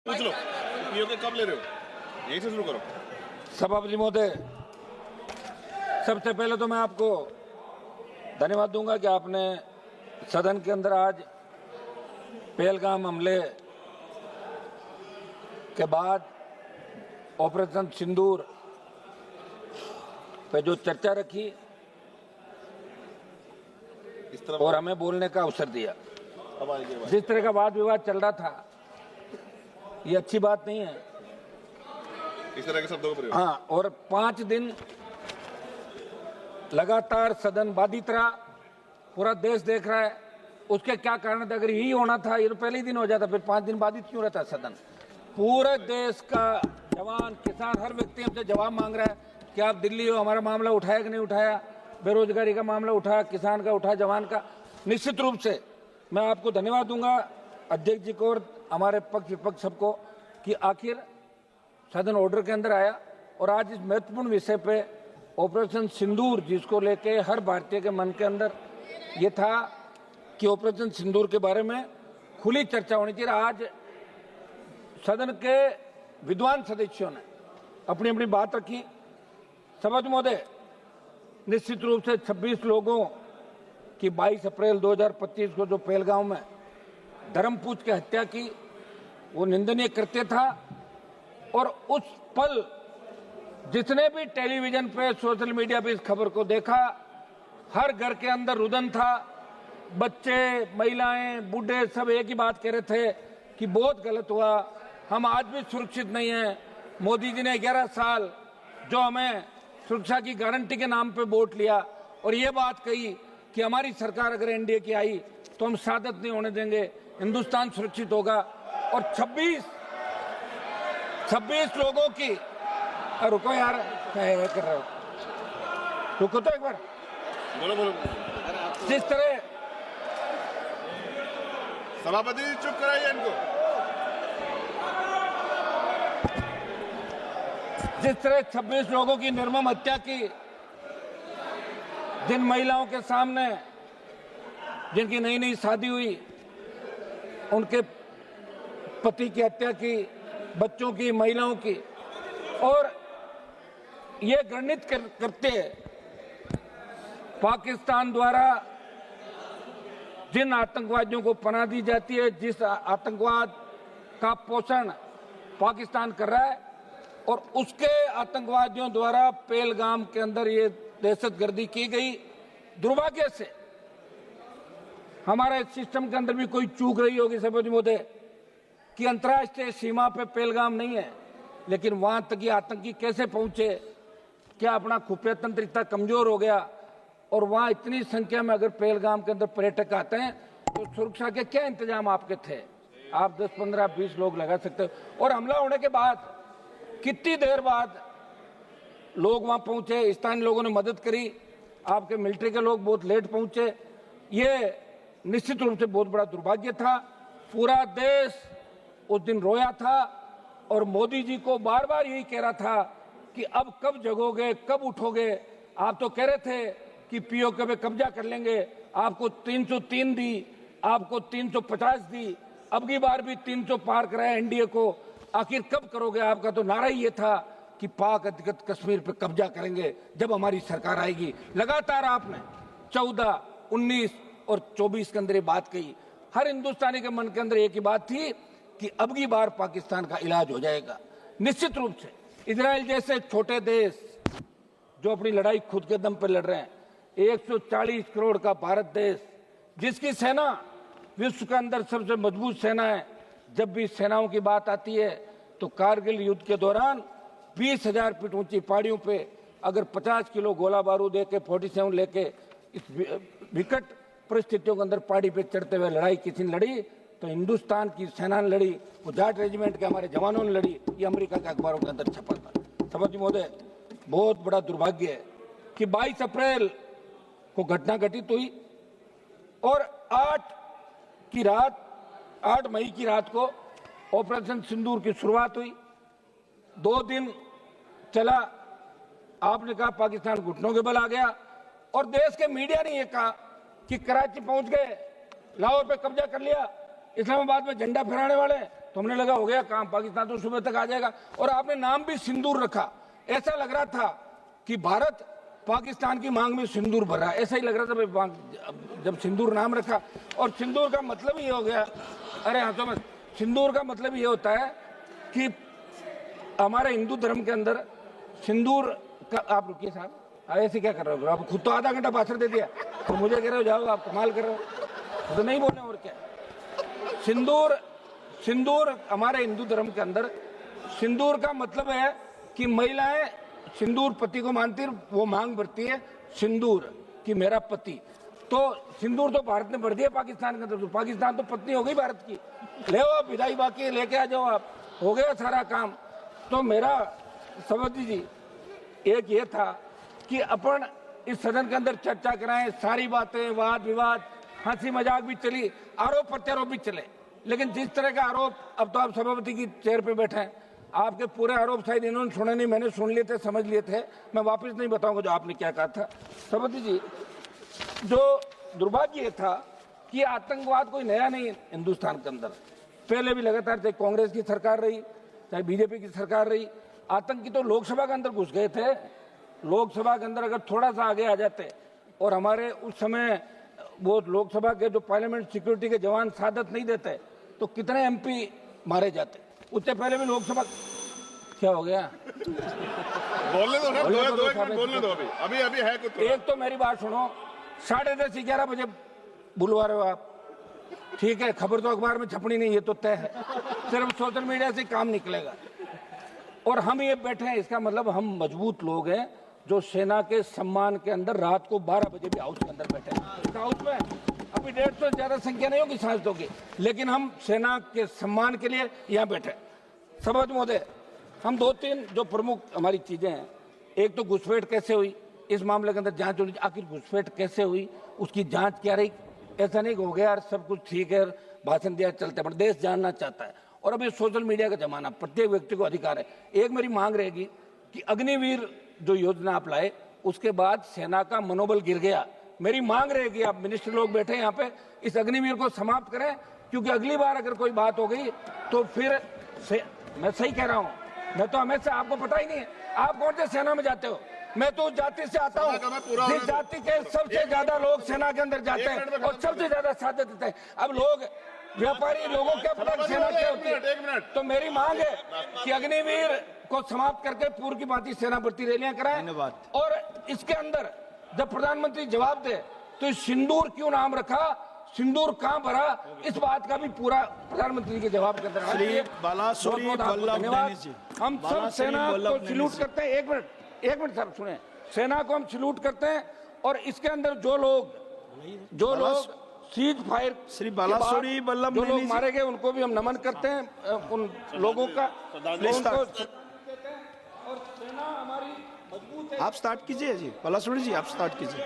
पूछ लो पीओके कब ले रहे हो, यहीं से शुरू करो। सभापति महोदय, सबसे पहले तो मैं आपको धन्यवाद दूंगा कि आपने सदन के अंदर आज पहलगाम हमले के बाद ऑपरेशन सिंदूर पे जो चर्चा रखी इस तरह और हमें बोलने का अवसर दिया। अब आएगी बात। जिस तरह का वाद विवाद चल रहा था, ये अच्छी बात नहीं है। इस तरह के शब्दों का प्रयोग। हाँ, और 5 दिन लगातार सदन बाधित रहा, पूरा देश देख रहा है। उसके क्या कारण थे? अगर यही होना था ये तो पहले ही दिन हो जाता, फिर 5 दिन बाधित क्यों रहता सदन? पूरे देश का जवान, किसान, हर व्यक्ति हमसे जवाब मांग रहा है कि आप दिल्ली हो, हमारा मामला उठाया कि नहीं उठाया, बेरोजगारी का मामला उठाया, किसान का उठाया, जवान का। निश्चित रूप से मैं आपको धन्यवाद दूंगा, अध्यक्ष जी को और हमारे पक्ष विपक्ष सबको, कि आखिर सदन ऑर्डर के अंदर आया और आज इस महत्वपूर्ण विषय पे ऑपरेशन सिंदूर, जिसको लेके हर भारतीय के मन के अंदर ये था कि ऑपरेशन सिंदूर के बारे में खुली चर्चा होनी चाहिए। आज सदन के विद्वान सदस्यों ने अपनी अपनी बात रखी। सभापति महोदय, निश्चित रूप से 26 लोगों की 22 अप्रैल 2025 को जो पहलगाम में धर्म पूछ के हत्या की, वो निंदनीय कृत्य था। और उस पल जिसने भी टेलीविजन पे, सोशल मीडिया पे इस खबर को देखा, हर घर के अंदर रुदन था। बच्चे, महिलाएं, बूढ़े सब एक ही बात कह रहे थे कि बहुत गलत हुआ, हम आज भी सुरक्षित नहीं हैं। मोदी जी ने 11 साल जो हमें सुरक्षा की गारंटी के नाम पे वोट लिया और ये बात कही कि हमारी सरकार अगर एनडीए की आई तो हम शहादत नहीं होने देंगे, हिंदुस्तान सुरक्षित होगा। और 26 लोगों की, रुको यार, क्या कर रहे हो, रुको तो एक बार। बोलो बोलो। जिस तरह सभापति जी चुप कराइए इनको। जिस तरह 26 लोगों की निर्मम हत्या की, जिन महिलाओं के सामने, जिनकी नई नई शादी हुई, उनके पति की हत्या की, बच्चों की, महिलाओं की, और ये घृणित करते पाकिस्तान द्वारा जिन आतंकवादियों को पनाह दी जाती है, जिस आतंकवाद का पोषण पाकिस्तान कर रहा है, और उसके आतंकवादियों द्वारा पहलगाम के अंदर ये दहशतगर्दी की गई। दुर्भाग्य से हमारे सिस्टम के अंदर भी कोई चूक रही होगी सभापति महोदय, कि अंतर्राष्ट्रीय सीमा पे पहलगाम नहीं है, लेकिन वहां तक ये आतंकी कैसे पहुंचे? क्या अपना खुफिया तंत्र इतना कमजोर हो गया? और वहां इतनी संख्या में अगर पहलगाम के अंदर पर्यटक आते हैं तो सुरक्षा के क्या इंतजाम आपके थे? आप 10, 15, 20 लोग लगा सकते हो। और हमला होने के बाद कितनी देर बाद लोग वहां पहुंचे, स्थानीय लोगों ने मदद करी, आपके मिलिट्री के लोग बहुत लेट पहुंचे। ये निश्चित रूप से बहुत बड़ा दुर्भाग्य था। पूरा देश उस दिन रोया था और मोदी जी को बार बार यही कह रहा था कि अब कब जगोगे, कब उठोगे? आप तो कह रहे थे कि पीओके पे कब्जा कर लेंगे, आपको 303 दी, आपको 350 दी, अब की बार भी 300 पार कराया एनडीए को। आखिर कब करोगे? आपका तो नारा ही ये था कि पाक अधिकृत कश्मीर पे कब्जा करेंगे जब हमारी सरकार आएगी। लगातार आपने 14, 19 और 24 के अंदर ये बात कही। हर हिंदुस्तानी के मन के अंदर एक ही बात थी कि अब की बार पाकिस्तान का इलाज हो जाएगा। निश्चित रूप से इजराइल जैसे छोटे देश जो अपनी लड़ाई खुद के दम पर लड़ रहे हैं, 140 करोड़ का भारत देश, जिसकी सेना विश्व के अंदर सबसे मजबूत सेना है, जब भी सेनाओं की बात आती है तो कारगिल युद्ध के दौरान 20,000 फीट ऊंची पहाड़ियों पे अगर 50 किलो गोला बारूद लेके 47 लेके इस विकट परिस्थितियों के अंदर पहाड़ी पे चढ़ते हुए लड़ाई किसी ने लड़ी तो हिंदुस्तान की सेना ने लड़ी, वो जाट रेजिमेंट के हमारे जवानों ने लड़ी। ये अमेरिका के अखबारों के अंदर छपा था। सभापति महोदय, बहुत बड़ा दुर्भाग्य है कि 22 अप्रैल को घटना घटित हुई और 8 मई की रात को ऑपरेशन सिंदूर की शुरुआत हुई। 2 दिन चला। आपने कहा पाकिस्तान घुटनों के बल आ गया और देश के मीडिया ने यह कहा कि कराची पहुंच गए, लाहौर पे कब्जा कर लिया, इस्लामाबाद में झंडा फहराने वाले तो हमने लगा हो गया काम, पाकिस्तान तो सुबह तक आ जाएगा। और आपने नाम भी सिंदूर रखा, ऐसा लग रहा था कि भारत पाकिस्तान की मांग में सिंदूर भर रहा है, ऐसा ही लग रहा था भाई जब सिंदूर नाम रखा। और सिंदूर का मतलब ये हो गया, अरे हाँ समझ, सिंदूर का मतलब ये होता है कि हमारे हिंदू धर्म के अंदर सिंदूर का, आप रुकिए साहब, ऐसे क्या कर रहे हो आप? खुद तो आधा घंटा भाषण दे दिया, तो मुझे कह रहे हो जाओ, आप कमाल कर रहे हो, तो नहीं बोलना और क्या। सिंदूर हमारे हिंदू धर्म के अंदर सिंदूर का मतलब है कि महिलाएं सिंदूर पति को मानती है, वो मांग भरती है सिंदूर कि मेरा पति। तो सिंदूर तो भारत ने भर दिया पाकिस्तान के अंदर, तो पाकिस्तान तो पत्नी हो गई भारत की। ले आओ विदाई बाकी लेके आ जाओ, आप हो गया सारा काम। तो मेरा सभापति जी एक ये था कि अपन इस सदन के अंदर चर्चा कराएं, सारी बातें, वाद विवाद, हंसी मजाक भी चली, आरोप प्रत्यारोप भी चले, लेकिन जिस तरह का आरोप, अब तो आप सभापति की चेयर पे बैठे हैं, आपके पूरे आरोप शायद इन्होंने सुने नहीं, मैंने सुन लिए थे, समझ लिए थे, मैं वापस नहीं बताऊंगा जो आपने क्या कहा था। सभापति जी, जो दुर्भाग्य था कि आतंकवाद कोई नया नहीं हिंदुस्तान के अंदर, पहले भी लगातार चाहे कांग्रेस की सरकार रही चाहे बीजेपी की सरकार रही, आतंकी तो लोकसभा के अंदर घुस गए थे। लोकसभा के अंदर अगर थोड़ा सा आगे आ जाते और हमारे उस समय वो लोकसभा के जो पार्लियामेंट सिक्योरिटी के जवान सादत नहीं देते तो कितने एमपी मारे जाते। उससे पहले भी लोकसभा, क्या हो गया? बोलने दो ना, दो एक मिनट बोलने दो, अभी अभी है कुछ। एक तो मेरी बात सुनो, 10:30 11 बजे बुलवा रहे हो आप, ठीक है, खबर तो अखबार में छपनी नहीं, ये तो तय है, सिर्फ सोशल मीडिया से काम निकलेगा। और हम ये बैठे हैं, इसका मतलब हम मजबूत लोग हैं जो सेना के सम्मान के अंदर रात को 12 बजे भी हाउस के अंदर बैठे हैं। हाउस में अभी 150 से ज्यादा संख्या नहीं होगी सांसदों की, लेकिन हम सेना के सम्मान के लिए यहाँ बैठे। सभापति महोदय, हम 2-3 जो प्रमुख हमारी चीजें हैं, एक तो घुसपैठ कैसे हुई, इस मामले के अंदर जांच होनी, आखिर घुसपैठ कैसे हुई, उसकी जांच क्या रही। ऐसा नहीं हो गया यार सब कुछ ठीक है, भाषण दिया चलते, पर देश जानना चाहता है। और अभी सोशल मीडिया का जमाना, प्रत्येक व्यक्ति को अधिकार है। एक मेरी मांग रहेगी कि अग्निवीर जो योजना आप लाए, उसके बाद सेना का मनोबल गिर गया। मेरी मांग रहेगी, आप मिनिस्टर लोग बैठे यहाँ पे, इस अग्निवीर को समाप्त करें, क्योंकि अगली बार अगर कोई बात हो गई तो फिर मैं सही कह रहा हूँ, मैं तो हमेशा, आपको पता ही नहीं है आप कौन से सेना में जाते हो, मैं तो जाति से आता हूँ, जिस जाति के सबसे ज्यादा लोग सेना के अंदर जाते हैं और सबसे ज्यादा साथ देते हैं। अब लोग व्यापारी लोगों क्या पता सेना क्या होती है। तो मेरी मांग है कि अग्निवीर को समाप्त करके पूर्व की भांति सेना भर्ती रैलियां कराएं। और इसके अंदर जब प्रधानमंत्री जवाब दे तो सिंदूर क्यों नाम रखा, सिंदूर कहां भरा, इस बात का भी पूरा प्रधानमंत्री के जवाब के अंदर। धन्यवाद। हम सब सेना को सैल्यूट करते हैं। एक मिनट साहब सुने, सेना को हम सैल्यूट करते हैं और इसके अंदर जो लोग सीज फायर श्री बालासोरी वल्लभ जो लोग मारे गए उनको भी हम नमन करते हैं, उन लोगों का उनको। और सेना हमारी मजबूत है। आप स्टार्ट कीजिए जी, बालासोरी जी आप स्टार्ट कीजिए।